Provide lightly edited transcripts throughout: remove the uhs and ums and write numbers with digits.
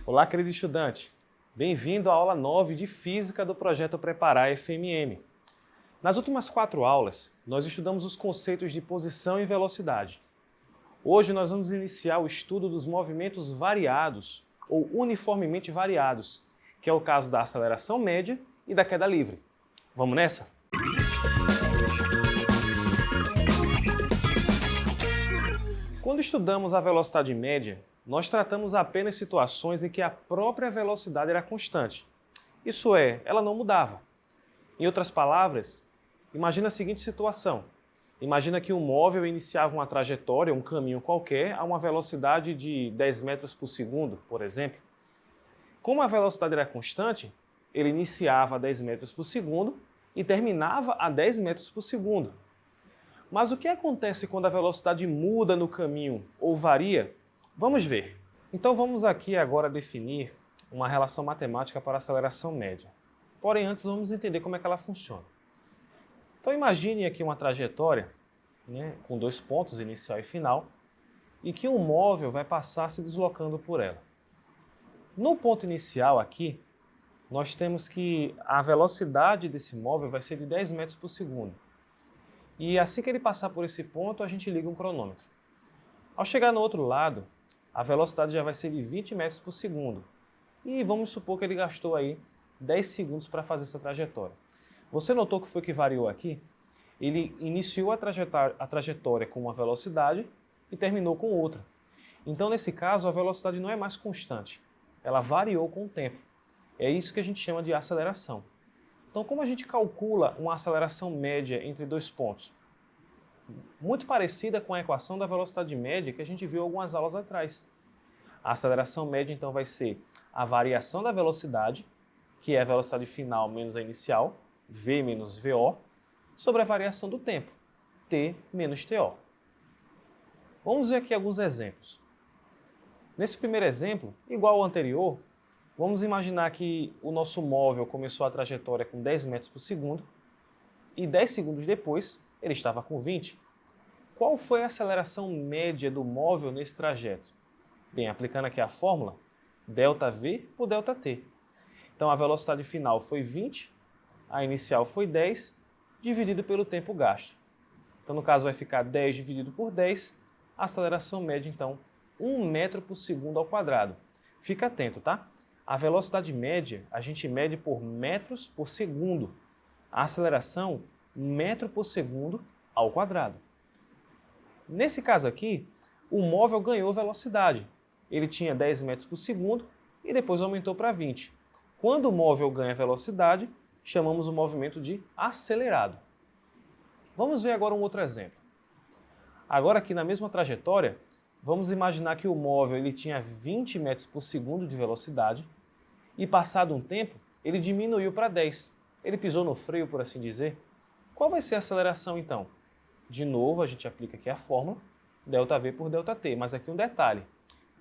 Olá, querido estudante. Bem-vindo à aula 9 de Física do projeto Preparar FMM. Nas últimas 4 aulas, nós estudamos os conceitos de posição e velocidade. Hoje nós vamos iniciar o estudo dos movimentos variados ou uniformemente variados, que é o caso da aceleração média e da queda livre. Vamos nessa? Quando estudamos a velocidade média, nós tratamos apenas situações em que a própria velocidade era constante. Isso é, ela não mudava. Em outras palavras, imagina a seguinte situação. Imagina que um móvel iniciava uma trajetória, um caminho qualquer, a uma velocidade de 10 metros por segundo, por exemplo. Como a velocidade era constante, ele iniciava a 10 metros por segundo e terminava a 10 metros por segundo. Mas o que acontece quando a velocidade muda no caminho ou varia? Vamos ver. Então vamos aqui agora definir uma relação matemática para a aceleração média. Porém, antes vamos entender como é que ela funciona. Então imagine aqui uma trajetória, com 2 pontos, inicial e final, e que um móvel vai passar se deslocando por ela. No ponto inicial aqui, nós temos que a velocidade desse móvel vai ser de 10 metros por segundo. E assim que ele passar por esse ponto, a gente liga um cronômetro. Ao chegar no outro lado, a velocidade já vai ser de 20 metros por segundo. E vamos supor que ele gastou aí 10 segundos para fazer essa trajetória. Você notou que foi que variou aqui? Ele iniciou a trajetória com uma velocidade e terminou com outra. Então, nesse caso, a velocidade não é mais constante. Ela variou com o tempo. É isso que a gente chama de aceleração. Então, como a gente calcula uma aceleração média entre 2 pontos? Muito parecida com a equação da velocidade média que a gente viu algumas aulas atrás. A aceleração média, então, vai ser a variação da velocidade, que é a velocidade final menos a inicial, v menos VO, sobre a variação do tempo, t menos TO. Vamos ver aqui alguns exemplos. Nesse primeiro exemplo, igual ao anterior, vamos imaginar que o nosso móvel começou a trajetória com 10 metros por segundo e 10 segundos depois ele estava com 20. Qual foi a aceleração média do móvel nesse trajeto? Bem, aplicando aqui a fórmula, ΔV por ΔT. Então a velocidade final foi 20, a inicial foi 10, dividido pelo tempo gasto. Então no caso vai ficar 10 dividido por 10, a aceleração média então 1 metro por segundo ao quadrado. Fica atento, tá? A velocidade média a gente mede por metros por segundo. A aceleração, metro por segundo ao quadrado. Nesse caso aqui, o móvel ganhou velocidade. Ele tinha 10 metros por segundo e depois aumentou para 20. Quando o móvel ganha velocidade, chamamos o movimento de acelerado. Vamos ver agora um outro exemplo. Agora aqui na mesma trajetória, vamos imaginar que o móvel ele tinha 20 metros por segundo de velocidade e passado um tempo, ele diminuiu para 10. Ele pisou no freio, por assim dizer. Qual vai ser a aceleração então? De novo, a gente aplica aqui a fórmula, ΔV por ΔT, mas aqui um detalhe.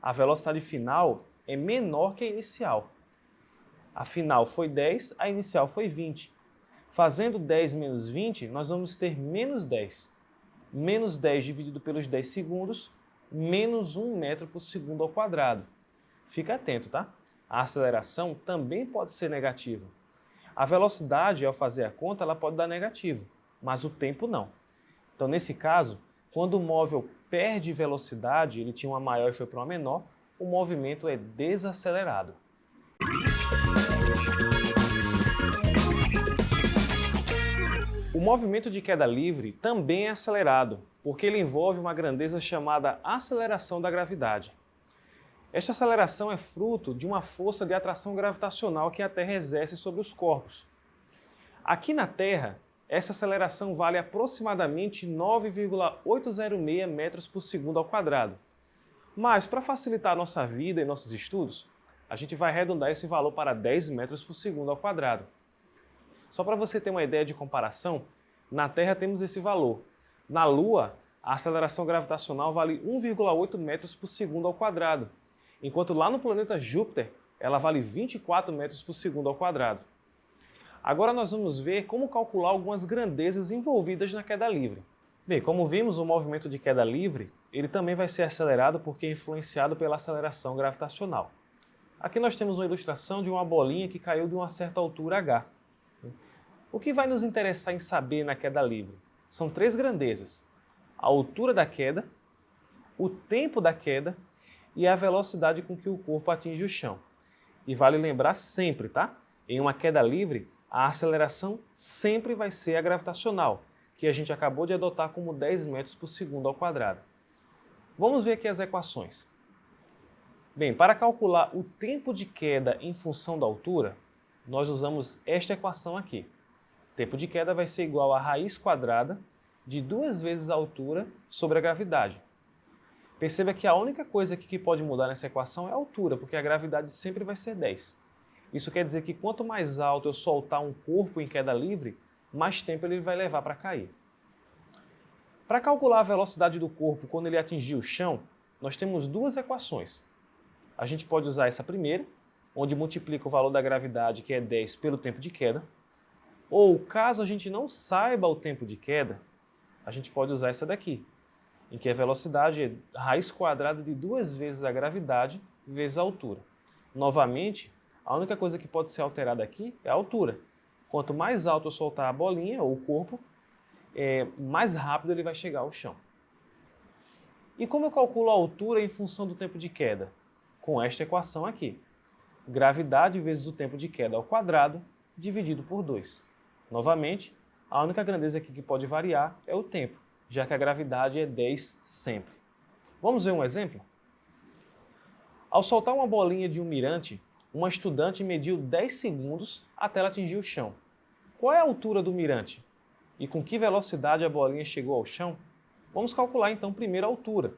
A velocidade final é menor que a inicial. A final foi 10, a inicial foi 20. Fazendo 10 menos 20, nós vamos ter menos 10. Menos 10 dividido pelos 10 segundos, menos 1 metro por segundo ao quadrado. Fica atento, tá? A aceleração também pode ser negativa. A velocidade, ao fazer a conta, ela pode dar negativo, mas o tempo não. Então, nesse caso, quando o móvel perde velocidade, ele tinha uma maior e foi para uma menor, o movimento é desacelerado. O movimento de queda livre também é acelerado, porque ele envolve uma grandeza chamada aceleração da gravidade. Esta aceleração é fruto de uma força de atração gravitacional que a Terra exerce sobre os corpos. Aqui na Terra, essa aceleração vale aproximadamente 9,806 metros por segundo ao quadrado. Mas, para facilitar a nossa vida e nossos estudos, a gente vai arredondar esse valor para 10 metros por segundo ao quadrado. Só para você ter uma ideia de comparação, na Terra temos esse valor. Na Lua, a aceleração gravitacional vale 1,8 metros por segundo ao quadrado, enquanto lá no planeta Júpiter, ela vale 24 metros por segundo ao quadrado. Agora nós vamos ver como calcular algumas grandezas envolvidas na queda livre. Bem, como vimos, o movimento de queda livre, ele também vai ser acelerado porque é influenciado pela aceleração gravitacional. Aqui nós temos uma ilustração de uma bolinha que caiu de uma certa altura h. O que vai nos interessar em saber na queda livre? São três grandezas: a altura da queda, o tempo da queda e a velocidade com que o corpo atinge o chão. E vale lembrar sempre, tá? Em uma queda livre, a aceleração sempre vai ser a gravitacional, que a gente acabou de adotar como 10 metros por segundo ao quadrado. Vamos ver aqui as equações. Bem, para calcular o tempo de queda em função da altura, nós usamos esta equação aqui. O tempo de queda vai ser igual a raiz quadrada de 2 vezes a altura sobre a gravidade. Perceba que a única coisa aqui que pode mudar nessa equação é a altura, porque a gravidade sempre vai ser 10. Isso quer dizer que quanto mais alto eu soltar um corpo em queda livre, mais tempo ele vai levar para cair. Para calcular a velocidade do corpo quando ele atingir o chão, nós temos duas equações. A gente pode usar essa primeira, onde multiplica o valor da gravidade, que é 10, pelo tempo de queda. Ou, caso a gente não saiba o tempo de queda, a gente pode usar essa daqui, em que a velocidade é raiz quadrada de 2 vezes a gravidade vezes a altura. Novamente, a única coisa que pode ser alterada aqui é a altura. Quanto mais alto eu soltar a bolinha ou o corpo, mais rápido ele vai chegar ao chão. E como eu calculo a altura em função do tempo de queda? Com esta equação aqui. Gravidade vezes o tempo de queda ao quadrado dividido por 2. Novamente, a única grandeza aqui que pode variar é o tempo, já que a gravidade é 10 sempre. Vamos ver um exemplo? Ao soltar uma bolinha de um mirante, uma estudante mediu 10 segundos até ela atingir o chão. Qual é a altura do mirante? E com que velocidade a bolinha chegou ao chão? Vamos calcular então primeiro a altura.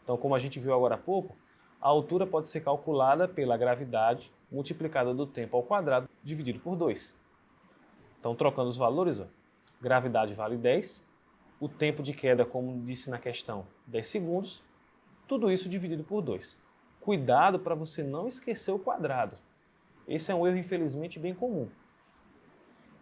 Então, como a gente viu agora há pouco, a altura pode ser calculada pela gravidade multiplicada do tempo ao quadrado dividido por 2. Então, trocando os valores, gravidade vale 10, o tempo de queda, como disse na questão, 10 segundos, tudo isso dividido por 2. Cuidado para você não esquecer o quadrado. Esse é um erro, infelizmente, bem comum.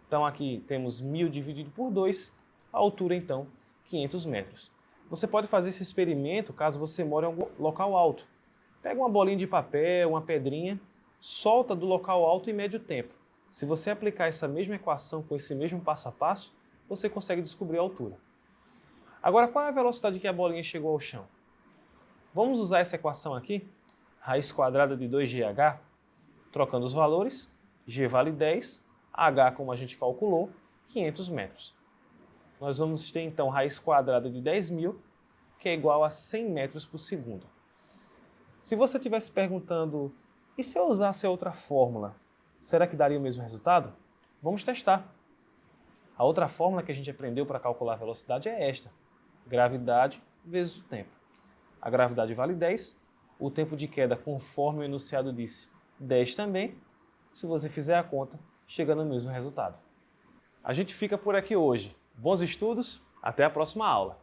Então, aqui temos 1000 dividido por 2, a altura, então, 500 metros. Você pode fazer esse experimento caso você mora em algum local alto. Pega uma bolinha de papel, uma pedrinha, solta do local alto e mede o tempo. Se você aplicar essa mesma equação com esse mesmo passo a passo, você consegue descobrir a altura. Agora, qual é a velocidade que a bolinha chegou ao chão? Vamos usar essa equação aqui, raiz quadrada de 2gh, trocando os valores, g vale 10, h, como a gente calculou, 500 metros. Nós vamos ter então raiz quadrada de 10.000, que é igual a 100 metros por segundo. Se você estivesse perguntando, e se eu usasse outra fórmula, será que daria o mesmo resultado? Vamos testar. A outra fórmula que a gente aprendeu para calcular a velocidade é esta: gravidade vezes o tempo. A gravidade vale 10, o tempo de queda, conforme o enunciado disse, 10 também. Se você fizer a conta, chega no mesmo resultado. A gente fica por aqui hoje. Bons estudos, até a próxima aula!